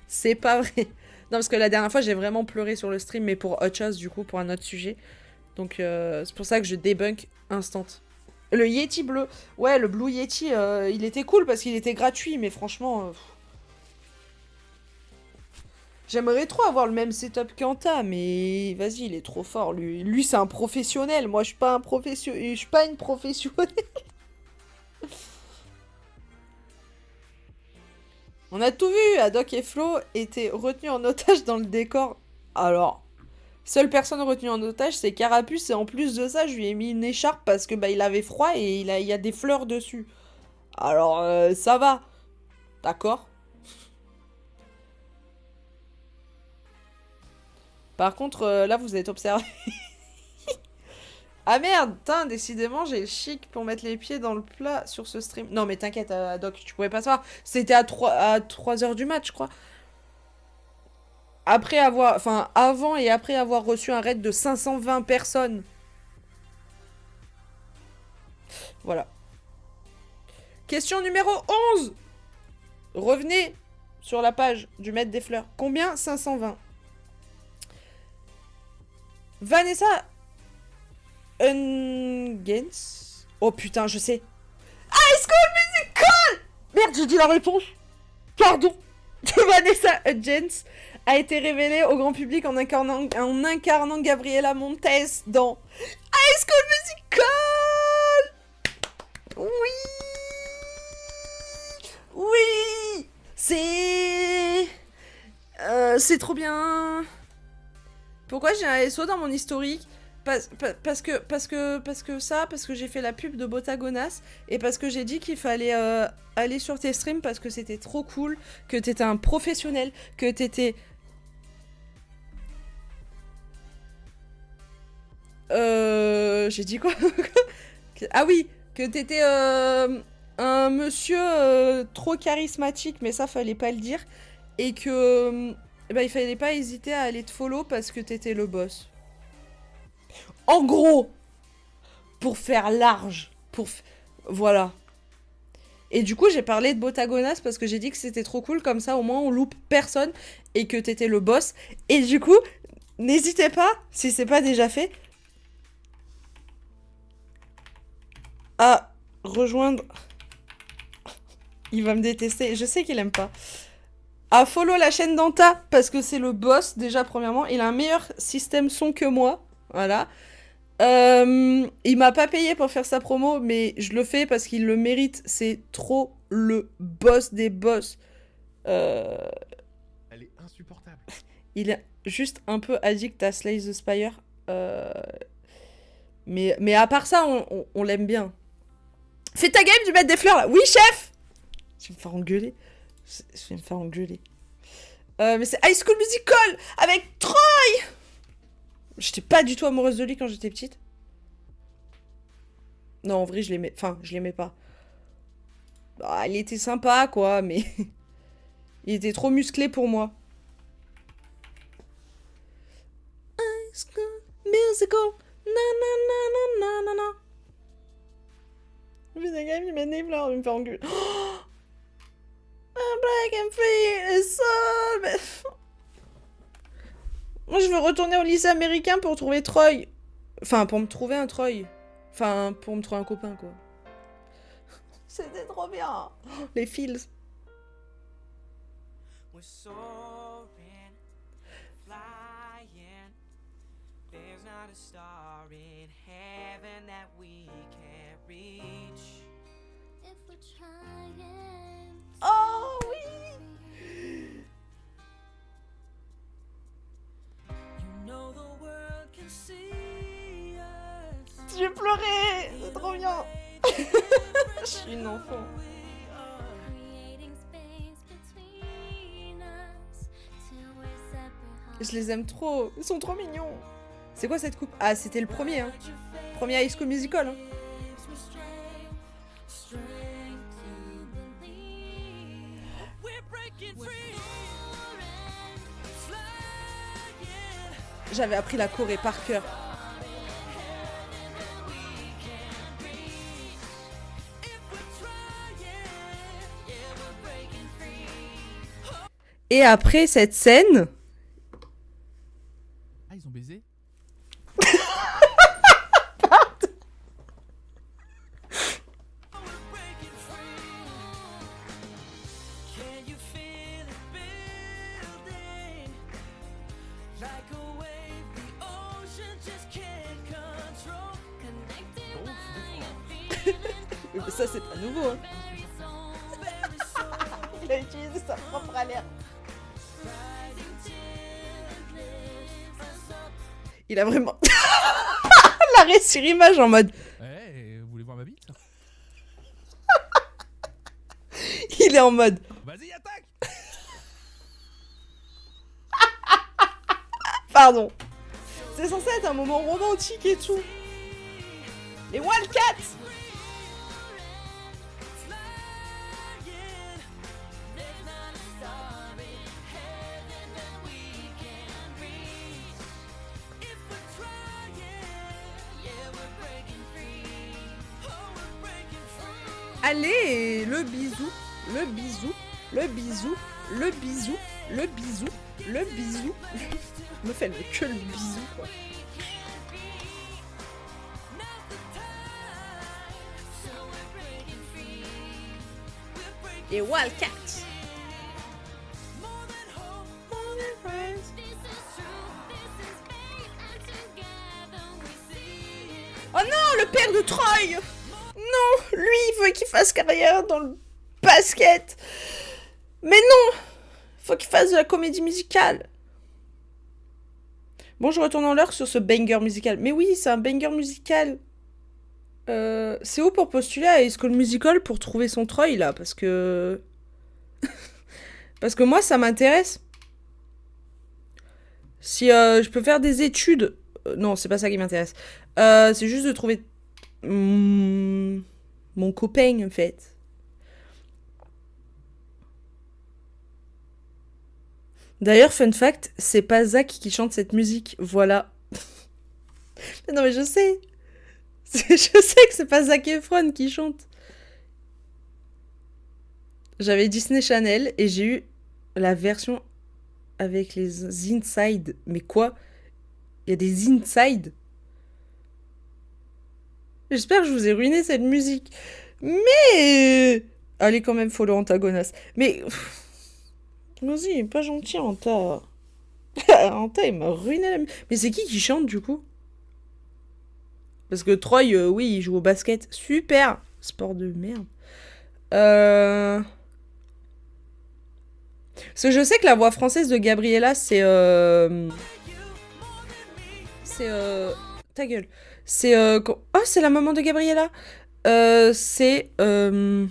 C'est pas vrai. Non, parce que la dernière fois, j'ai vraiment pleuré sur le stream, mais pour autre chose, du coup, pour un autre sujet. Donc, c'est pour ça que je débunk instant. Le Yeti bleu. Ouais, le Blue Yeti, il était cool parce qu'il était gratuit, mais franchement... J'aimerais trop avoir le même setup qu'Anta, mais vas-y, il est trop fort. Lui c'est un professionnel. Moi, je suis pas je suis pas une professionnelle. On a tout vu, Adoc et Flo étaient retenus en otage dans le décor. Alors, seule personne retenue en otage, c'est Carapuce, et en plus de ça, je lui ai mis une écharpe parce que bah il avait froid et il y a des fleurs dessus. Alors, ça va. D'accord. Par contre, là, vous êtes observé. Ah merde, putain, décidément, j'ai le chic pour mettre les pieds dans le plat sur ce stream. Non, mais t'inquiète, Doc, tu pouvais pas savoir. C'était à 3h du match, je crois. Après avoir... Enfin, avant et après avoir reçu un raid de 520 personnes. Voilà. Question numéro 11. Revenez sur la page du Maître des Fleurs. Combien? 520. Vanessa... Ungens. Oh putain, je sais. High School Musical. Merde, j'ai dit la réponse. Pardon. Vanessa Hudgens a été révélée au grand public en incarnant Gabriela Montez dans High School Musical. Oui. Oui. C'est trop bien. Pourquoi j'ai un SO dans mon historique? Parce que j'ai fait la pub de Botagonas et parce que j'ai dit qu'il fallait aller sur tes streams parce que c'était trop cool, que t'étais un professionnel, que t'étais... J'ai dit quoi? Ah oui, que t'étais un monsieur trop charismatique, mais ça fallait pas le dire, et que bah, il fallait pas hésiter à aller te follow parce que t'étais le boss. En gros, pour faire large, voilà. Et du coup, j'ai parlé de Botagonas parce que j'ai dit que c'était trop cool, comme ça au moins on loupe personne et que t'étais le boss. Et du coup, n'hésitez pas, si c'est pas déjà fait, à rejoindre... Il va me détester, je sais qu'il aime pas. À follow la chaîne d'Anta parce que c'est le boss déjà premièrement. Il a un meilleur système son que moi, voilà. Il m'a pas payé pour faire sa promo, mais je le fais parce qu'il le mérite. C'est trop le boss des boss. Elle est insupportable. Il est juste un peu addict à Slay the Spire. Mais à part ça, on l'aime bien. Fais ta game du Maître des Fleurs là. Oui, chef. Je vais me faire engueuler. Mais c'est High School Musical avec Troy. J'étais pas du tout amoureuse de lui quand j'étais petite. Non, en vrai, je l'aimais... Enfin, je l'aimais pas. Ah, il était sympa, quoi, mais... il était trop musclé pour moi. High School Musical. Na. Mais c'est quand même, il m'énerve là, il me fait engueuler. Oh, I'm black and free, it's all... Mais... Moi, je veux retourner au lycée américain pour trouver Troy. Enfin, pour me trouver un Troy. Enfin, pour me trouver un copain, quoi. C'était trop bien. Les feels. Oh oui. Je vais pleurer, c'est trop bien. Je suis une enfant. Je les aime trop, ils sont trop mignons. C'est quoi cette coupe? Ah, c'était le premier, hein. Premier High School Musical, hein. J'avais appris la choré par cœur. Et après cette scène... Ah, ils ont baisé? Ça, c'est pas nouveau, hein. Il a utilisé sa propre alerte. Il a vraiment... l'arrêt sur image en mode... Eh, vous voulez voir ma bite? Il est en mode... Vas-y, attaque! Pardon. C'est censé être un moment romantique et tout. Les Wildcats! Allez, le bisou, le bisou, le bisou, le bisou, le bisou, le bisou. Me fait que le bisou, quoi. Et Wildcat. Oh non, le père de Troy! Non, lui, il veut qu'il fasse carrière dans le basket. Mais non, faut qu'il fasse de la comédie musicale. Bon, je retourne en l'heure sur ce banger musical. Mais oui, c'est un banger musical. C'est où pour postuler à High School Musical pour trouver son Troy, là? Parce que... Parce que moi, ça m'intéresse. Si je peux faire des études... non, c'est pas ça qui m'intéresse. C'est juste de trouver... mon copain, en fait. D'ailleurs, fun fact, c'est pas Zach qui chante cette musique. Voilà. Mais non, mais je sais. Je sais que c'est pas Zac Efron qui chante. J'avais Disney Channel et j'ai eu la version avec les inside. Mais quoi? Il y a des inside? J'espère que je vous ai ruiné cette musique. Mais... allez, quand même, follow Antagonas. Mais... vas-y, il est pas gentil, Anta. Anta, il m'a ruiné la musique. Mais c'est qui chante, du coup? Parce que Troy, oui, il joue au basket. Super! Sport de merde. Parce que je sais que la voix française de Gabriella, c'est... ta gueule. C'est... oh, c'est la maman de Gabriella. C'est... High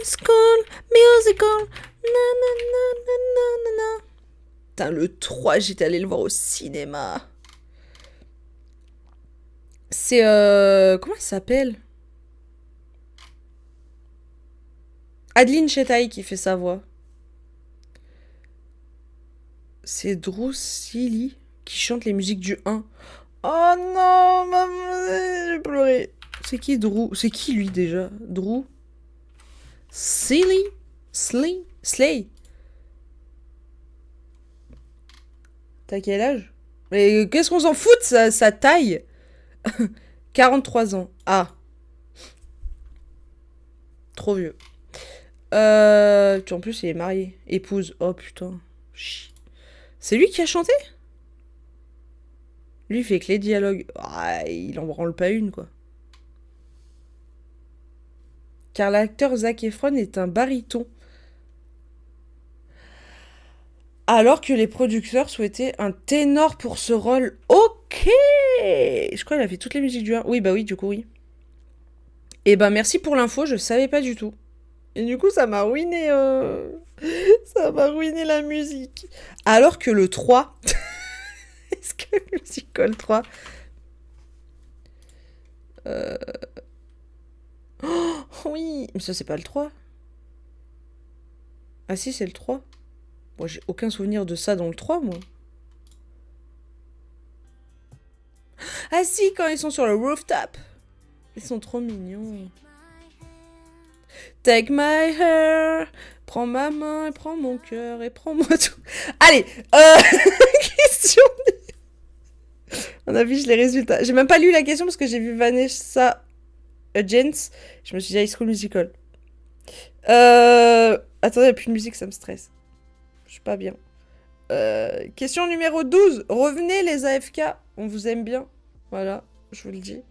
School Musical. Nanana. Putain, le 3, j'étais allée le voir au cinéma. C'est... comment elle s'appelle? Adeline Chetaï qui fait sa voix. C'est Drew Seeley qui chante les musiques du 1. Oh non, maman, j'ai pleuré. C'est qui Drew? C'est qui lui déjà? Drew Seeley? Slay? T'as quel âge? Mais qu'est-ce qu'on s'en fout de sa taille? 43 ans. Ah. Trop vieux. En plus, il est marié. Épouse. Oh putain. C'est lui qui a chanté? Lui, il fait que les dialogues. Ah, il en branle pas une, quoi. Car l'acteur Zac Efron est un baryton. Alors que les producteurs souhaitaient un ténor pour ce rôle. Ok. Je crois qu'il a fait toutes les musiques du 1. Oui, bah oui, du coup, oui. Et ben, merci pour l'info, je savais pas du tout. Et du coup, ça m'a ruiné... ça m'a ruiné la musique. Alors que le 3... Est-ce que le musical 3... Oh, oui. Mais ça, c'est pas le 3. Ah si, c'est le 3. Moi, j'ai aucun souvenir de ça dans le 3, moi. Ah si, quand ils sont sur le rooftop. Ils sont trop mignons. Take my hair. Prends ma main et prends mon cœur et prends-moi tout. Allez, question. On a vu les résultats. J'ai même pas lu la question parce que j'ai vu Vanessa Hudgens. Je me suis dit High School Musical. Attendez, il n'y a plus de musique, ça me stresse. Je suis pas bien. Question numéro 12. Revenez les AFK. On vous aime bien. Voilà, je vous le dis.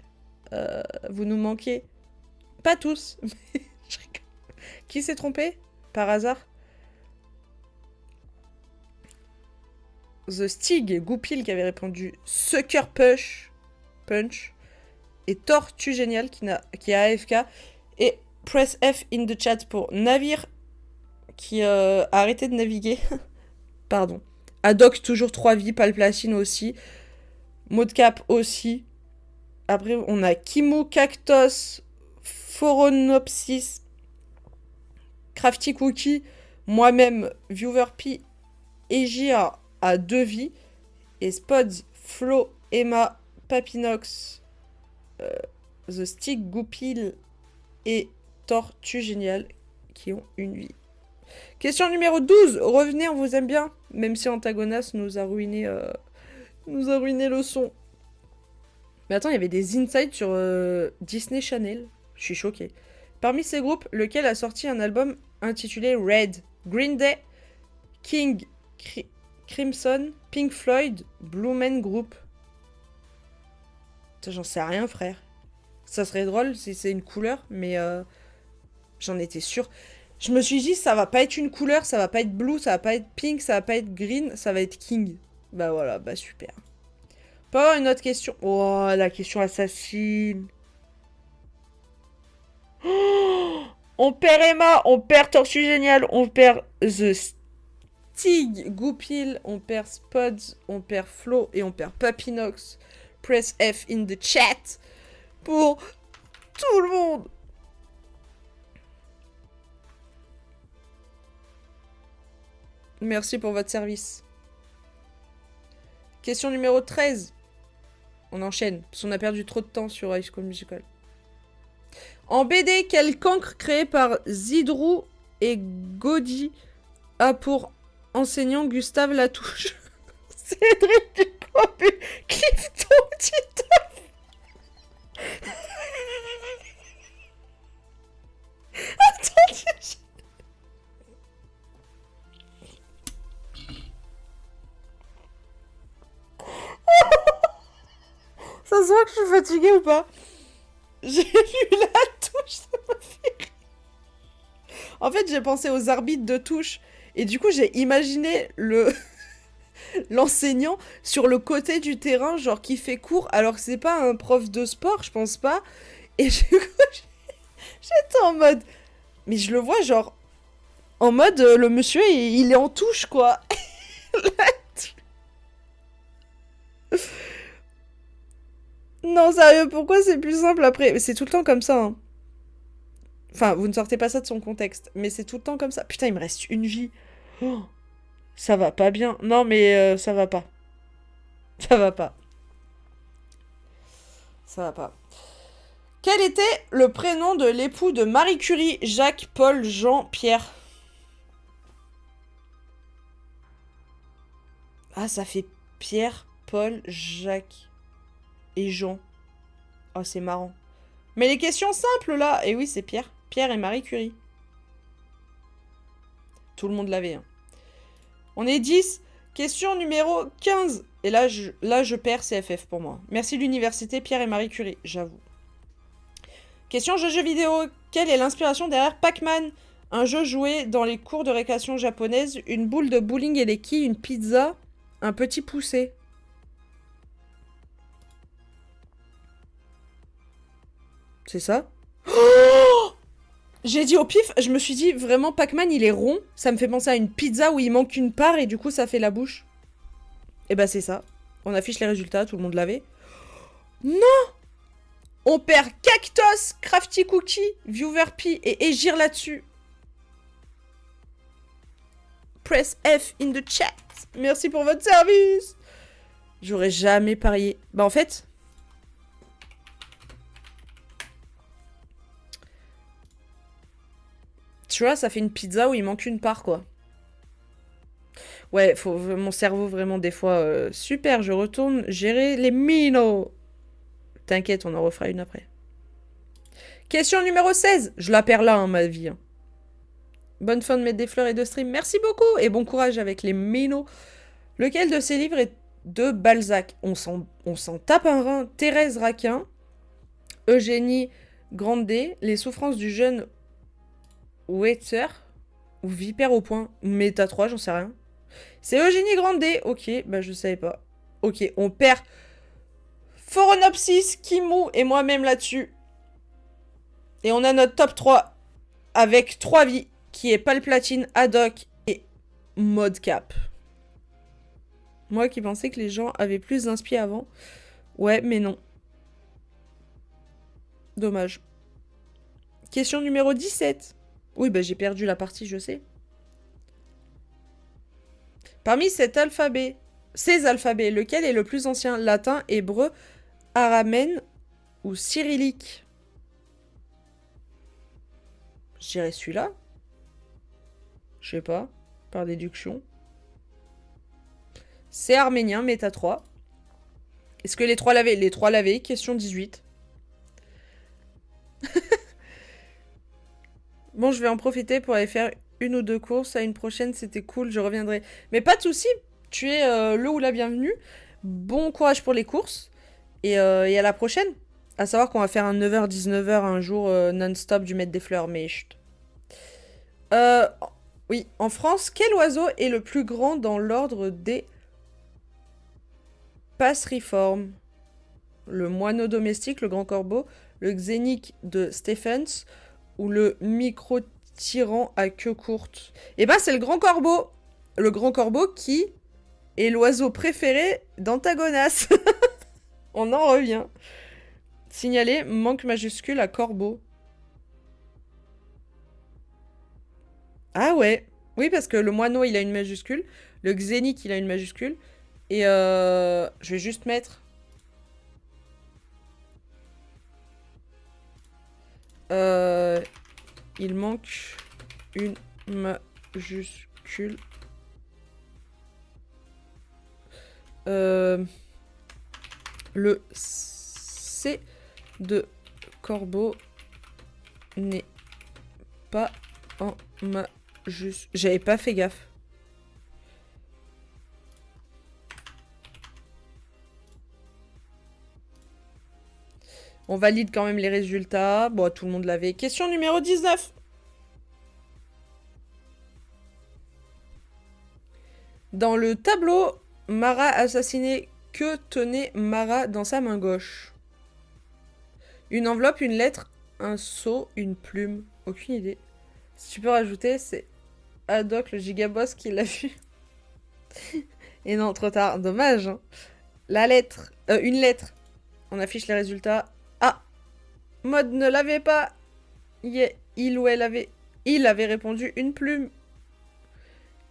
Vous nous manquez. Pas tous. Mais je rigole. Qui s'est trompé par hasard? The Stig, Goupil qui avait répondu Sucker Punch. Et Tortue Génial qui a AFK. Et Press F in the chat pour Navire qui a arrêté de naviguer. Pardon. Adoc toujours 3 vies. Palplacine aussi. Modcap aussi. Après, on a Kimo, Cactos, Phoronopsis, Crafty Cookie, moi-même, Viewer P, Egir à 2 vies, et Spods, Flo, Emma, Papinox, The Stick, Goupil et Tortue Génial qui ont 1 vie. Question numéro 12. Revenez, on vous aime bien, même si Antagonas nous a ruiné le son. Mais attends, il y avait des insights sur Disney Channel. Je suis choquée. Parmi ces groupes, lequel a sorti un album intitulé Red? Green Day, King Crimson, Pink Floyd, Blue Man Group. J'en sais rien, frère. Ça serait drôle si c'est une couleur, mais j'en étais sûre. Je me suis dit, ça va pas être une couleur, ça va pas être blue, ça va pas être pink, ça va pas être green, ça va être king. Bah voilà, bah super. On peut avoir une autre question. Oh, la question assassine. Oh, on perd Emma, on perd Tortue Génial, on perd The Stig, Goupil, on perd Spods, on perd Flo et on perd Papinox. Press F in the chat pour tout le monde. Merci pour votre service. Question numéro 13. On enchaîne, parce qu'on a perdu trop de temps sur High School Musical. En BD, quel cancre créé par Zidrou et Gaudi a pour enseignant Gustave Latouche? Cédric Ducroix, Clifton Titeuf. Attendez, ça se voit que je suis fatiguée ou pas? J'ai lu la touche, ça m'a fait rire. En fait, j'ai pensé aux arbitres de touche. Et du coup, j'ai imaginé l'enseignant sur le côté du terrain, genre qui fait cours, alors que c'est pas un prof de sport, je pense pas. Et du coup, j'étais en mode... Mais je le vois, genre... En mode, le monsieur, il est en touche, quoi. Non, sérieux, pourquoi c'est plus simple après? C'est tout le temps comme ça, hein. Enfin, vous ne sortez pas ça de son contexte, mais c'est tout le temps comme ça. Putain, il me reste 1 vie. Oh, ça va pas bien. Non, mais ça va pas. Ça va pas. Ça va pas. Quel était le prénom de l'époux de Marie Curie, Jacques, Paul, Jean, Pierre? Ah, ça fait Pierre, Paul, Jacques et Jean. Oh, c'est marrant. Mais les questions simples, là. Et oui, c'est Pierre. Pierre et Marie Curie. Tout le monde l'avait, hein. On est 10. Question numéro 15. Et là, je perds CFF pour moi. Merci l'université Pierre et Marie Curie, j'avoue. Question jeu vidéo. Quelle est l'inspiration derrière Pac-Man? Un jeu joué dans les cours de récréation japonaise, une boule de bowling et des quilles, une pizza, un petit poussé. C'est ça? Oh, j'ai dit au pif, je me suis dit, vraiment, Pac-Man, il est rond. Ça me fait penser à une pizza où il manque une part et du coup, ça fait la bouche. Et bah, c'est ça. On affiche les résultats, tout le monde l'avait. Non! On perd Cactos, Crafty Cookie, Viewer P et Egir là-dessus. Press F in the chat. Merci pour votre service. J'aurais jamais parié. Bah en fait... Tu vois, ça fait une pizza où il manque une part, quoi. Ouais, mon cerveau, vraiment, des fois... super, je retourne gérer les minos. T'inquiète, on en refera une après. Question numéro 16. Je la perds là, hein, ma vie. Hein. Bonne fin de mettre des fleurs et de stream. Merci beaucoup. Et bon courage avec les minos. Lequel de ces livres est de Balzac? On s'en tape un rein. Thérèse Raquin. Eugénie Grandet. Les souffrances du jeune Werther. Ou Vipère au point. Méta 3, j'en sais rien. C'est Eugénie Grandet. Ok, bah je savais pas. Ok, on perd Foronopsis, Kimou et moi-même là-dessus. Et on a notre top 3 avec 3 vies, qui est Palplatine, Haddock et Modcap. Moi qui pensais que les gens avaient plus d'inspi avant. Ouais, mais non. Dommage. Question numéro 17. Oui, bah j'ai perdu la partie, je sais. Parmi ces alphabets, lequel est le plus ancien? Latin, hébreu, araméen ou cyrillique? Je dirais celui-là. Je sais pas. Par déduction. C'est arménien, méta 3. Est-ce que les 3 l'avaient? Les 3 l'avaient. Question 18. Bon, je vais en profiter pour aller faire une ou 2 courses. À une prochaine, c'était cool, je reviendrai. Mais pas de soucis, tu es le ou la bienvenue. Bon courage pour les courses. Et à la prochaine. À savoir qu'on va faire un 9h-19h un jour non-stop du mettre des fleurs, mais chut. Oui, en France, quel oiseau est le plus grand dans l'ordre des passeriformes? Le moineau domestique, le grand corbeau, le xénique de Stephens ou le micro-tyran à queue courte? Eh ben, c'est le grand corbeau. Le grand corbeau qui est l'oiseau préféré d'Antagonas. On en revient. Signaler, manque majuscule à corbeau. Ah ouais. Oui, parce que le moineau, il a une majuscule. Le xénique, il a une majuscule. Et je vais juste mettre... il manque une majuscule. Le C de corbeau n'est pas en majuscule. J'avais pas fait gaffe. On valide quand même les résultats. Bon, tout le monde l'avait. Question numéro 19. Dans le tableau, Mara assassiné, que tenait Mara dans sa main gauche? Une enveloppe, une lettre, un seau, une plume. Aucune idée. Si tu peux rajouter, c'est Haddock, le gigaboss, qui l'a vu. Et non, trop tard. Dommage. Hein. La lettre. Une lettre. On affiche les résultats. Ah, Mode ne l'avait pas. Yeah. Il ou elle avait... Il avait répondu une plume.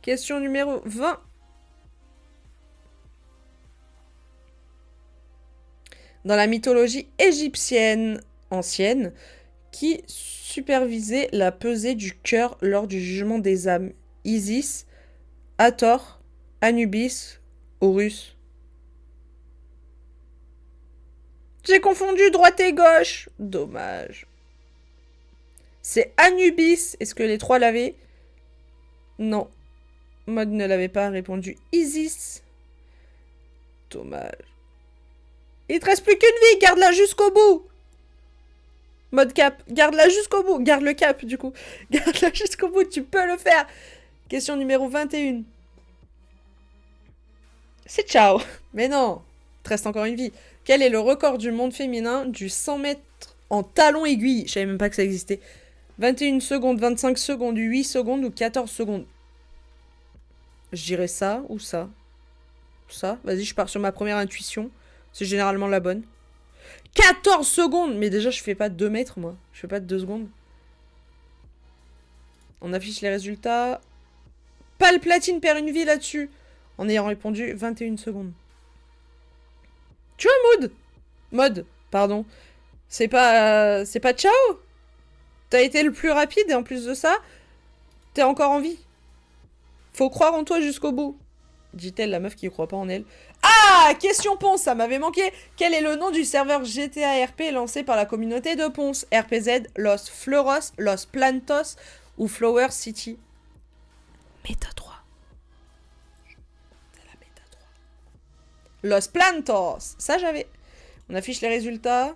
Question numéro 20. Dans la mythologie égyptienne ancienne, qui supervisait la pesée du cœur lors du jugement des âmes? Isis, Hathor, Anubis, Horus. J'ai confondu droite et gauche. Dommage. C'est Anubis. Est-ce que les 3 l'avaient? Non. Mode ne l'avait pas répondu. Isis. Dommage. Il te reste plus qu'une vie, garde-la jusqu'au bout. Mode cap, garde-la jusqu'au bout. Garde le cap, du coup. Garde-la jusqu'au bout, tu peux le faire. Question numéro 21. C'est ciao. Mais non, il te reste encore une vie. Quel est le record du monde féminin du 100 mètres en talons aiguilles? Je savais même pas que ça existait. 21 secondes, 25 secondes, 8 secondes ou 14 secondes? Je dirais ça ou ça. Ça, vas-y, je pars sur ma première intuition. C'est généralement la bonne. 14 secondes! Mais déjà, je fais pas 2 mètres, moi. Je fais pas de 2 secondes. On affiche les résultats. Palpatine perd une vie là-dessus. En ayant répondu 21 secondes. Tu vois, Mode, pardon. C'est pas ciao? T'as été le plus rapide et en plus de ça, t'es encore en vie. Faut croire en toi jusqu'au bout. Dit-elle, la meuf qui croit pas en elle. Ah! Question Ponce, ça m'avait manqué. Quel est le nom du serveur GTA RP lancé par la communauté de Ponce? RPZ, Los Fleuros, Los Plantos ou Flower City? Méta 3. C'est la méta 3. Los Plantos. Ça, j'avais. On affiche les résultats.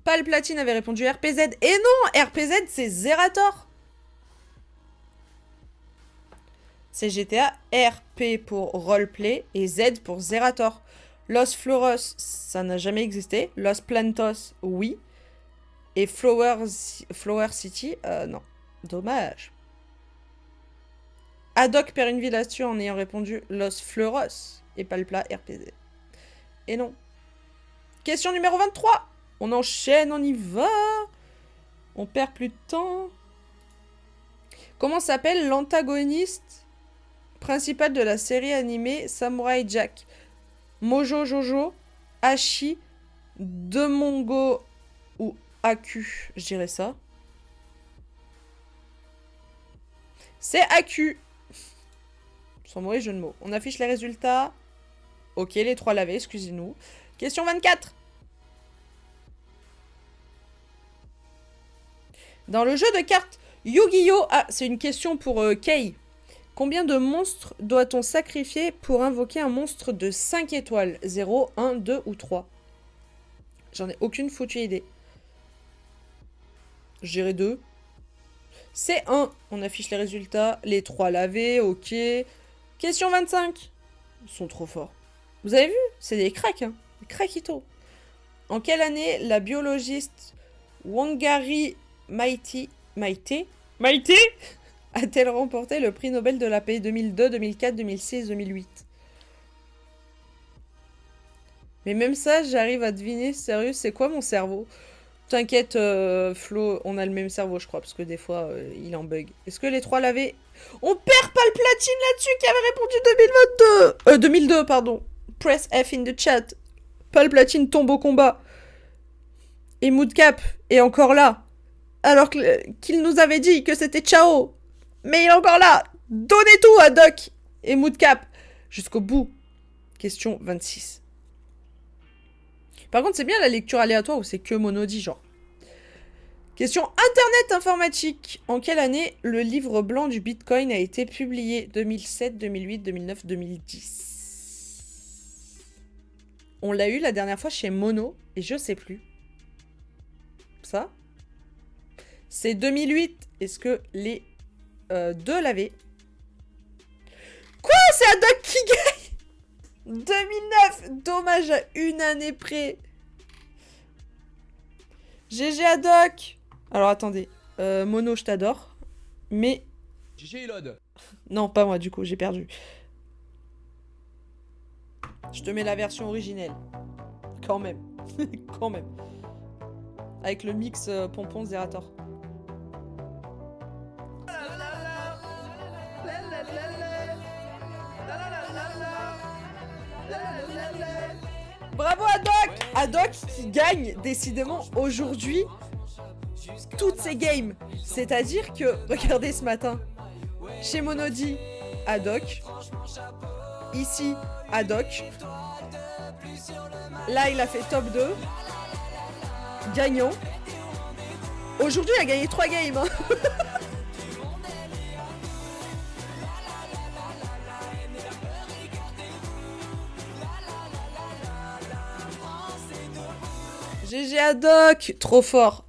Palpatine avait répondu RPZ. Et non! RPZ, c'est Zerator. C'est GTA RP pour roleplay et Z pour Zerator. Los Floros, ça n'a jamais existé. Los Plantos, oui. Et Flower City, non. Dommage. Haddock perd une vie là-dessus en ayant répondu Los Fleuros et Palpla RPZ. Et non. Question numéro 23. On enchaîne, on y va. On perd plus de temps. Comment s'appelle l'antagoniste principal de la série animée Samurai Jack? Mojo Jojo, Hachi, Demongo ou Aku? Je dirais ça. C'est Aku. Sans mauvais jeu de mots. On affiche les résultats. Ok, les 3 lavés, excusez-nous. Question 24. Dans le jeu de cartes Yu-Gi-Oh! Ah, c'est une question pour Kei. Combien de monstres doit-on sacrifier pour invoquer un monstre de 5 étoiles? 0, 1, 2 ou 3? J'en ai aucune foutue idée. Je dirais 2. C'est 1. On affiche les résultats. Les 3 lavés, ok. Question 25. Ils sont trop forts. Vous avez vu? C'est des cracks, hein. Des craquitos. En quelle année la biologiste Wangari Maite a-t-elle remporté le prix Nobel de la paix? 2002, 2004, 2006, 2008? Mais même ça, j'arrive à deviner. Sérieux, c'est quoi mon cerveau? T'inquiète, Flo, on a le même cerveau, je crois, parce que des fois, il en bug. Est-ce que les 3 lavés... On perd pas le platine là-dessus qui avait répondu 2022 2002, pardon. Press F in the chat. Palpatine tombe au combat. Et Moodcap est encore là. Alors qu'il nous avait dit que c'était ciao. Mais il est encore là. Donnez tout à Doc et Moodcap. Jusqu'au bout. Question 26. Par contre, c'est bien la lecture aléatoire où c'est que monodi, genre. Question Internet informatique. En quelle année le livre blanc du Bitcoin a été publié? 2007, 2008, 2009, 2010. On l'a eu la dernière fois chez Mono et je sais plus. Ça? C'est 2008. Est-ce que les 2 l'avaient? Quoi? C'est Haddock qui gagne? 2009. Dommage à une année près. GG Haddock. Alors attendez. Mono, je t'adore. Mais... GG Elod. Non, pas moi du coup, j'ai perdu. Je te mets la version originelle. Quand même. Quand même. Avec le mix Pompon Zerator. Bravo Haddock! Haddock qui gagne décidément aujourd'hui toutes ses games. C'est-à-dire que, regardez ce matin, chez Monody, Haddock. Ici, Haddock. Là, il a fait top 2. Gagnant. Aujourd'hui, il a gagné 3 games. Hein. GG Haddock, trop fort.